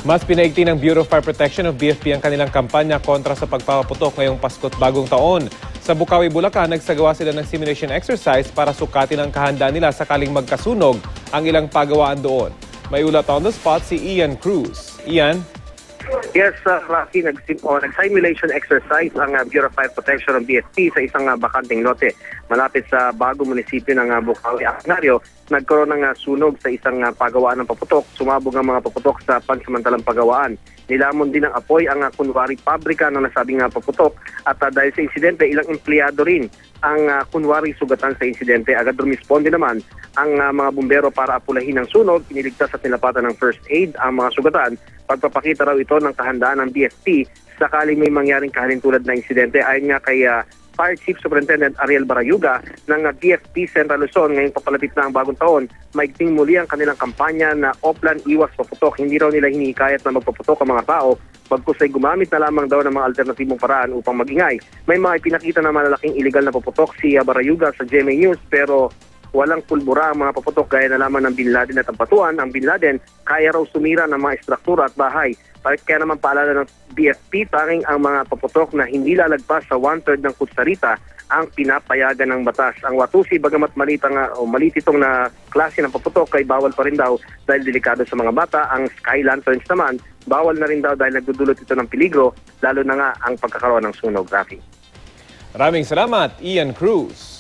Mas pinaigting ng Bureau of Fire Protection of BFP ang kanilang kampanya kontra sa pagpapaputok ngayong Pasko't Bagong Taon. Sa Bukawi, Bulacan, nagsagawa sila ng simulation exercise para sukatin ang kahandaan nila sakaling magkasunog ang ilang pagawaan doon. May ulat on the spot si Ian Cruz. Ian? Yes, Rafi, nag-simulation exercise ang Bureau of Fire Protection ng BFP sa isang bakanting lote. Malapit sa bagong munisipyo ng Bukawi, Aknaryo, nagkaroon ng sunog sa isang pagawaan ng paputok. Sumabog ang mga paputok sa pansamantalang pagawaan. Nilamon din ng apoy ang kunwari pabrika ng nasabing paputok at dahil sa insidente, ilang empleyado rin ang kunwari sugatan sa insidente. Agad rumisponde naman ang mga bumbero para apulahin ang sunog. Iniligtas at nilapatan ng first aid ang mga sugatan. Pagpapakita raw ito ng kahandaan ng BFP sakaling may mangyaring kahalintulad na insidente. Ayon nga kay Fire Chief Superintendent Ariel Barayuga ng BFP Central Luzon, ngayong papalapit na ang bagong taon, maigting muli ang kanilang kampanya na Oplan Iwas Paputok. Hindi raw nila hinihikayat na magpaputok ang mga tao, bagkus ay gumamit na lamang daw ng mga alternatibong paraan upang magingay. May mga ipinakita na malalaking illegal na paputok si Barayuga sa GMA News, pero walang pulbura ang mga paputok gaya na lamang ng Bin Laden at ang patuan. Ang Bin Laden kaya raw sumira ng mga estruktura at bahay. Kaya naman paalala ng BFP, tanging ang mga paputok na hindi lalagpas sa 1/3 ng kutsarita ang pinapayagan ng batas. Ang watusi, bagamat maliit itong na klase ng paputok, ay bawal pa rin daw dahil delikado sa mga bata. Ang sky lanterns naman, bawal na rin daw dahil nagdudulot ito ng peligro, lalo na nga ang pagkakaroon ng sunog. Rafi. Maraming salamat, Ian Cruz.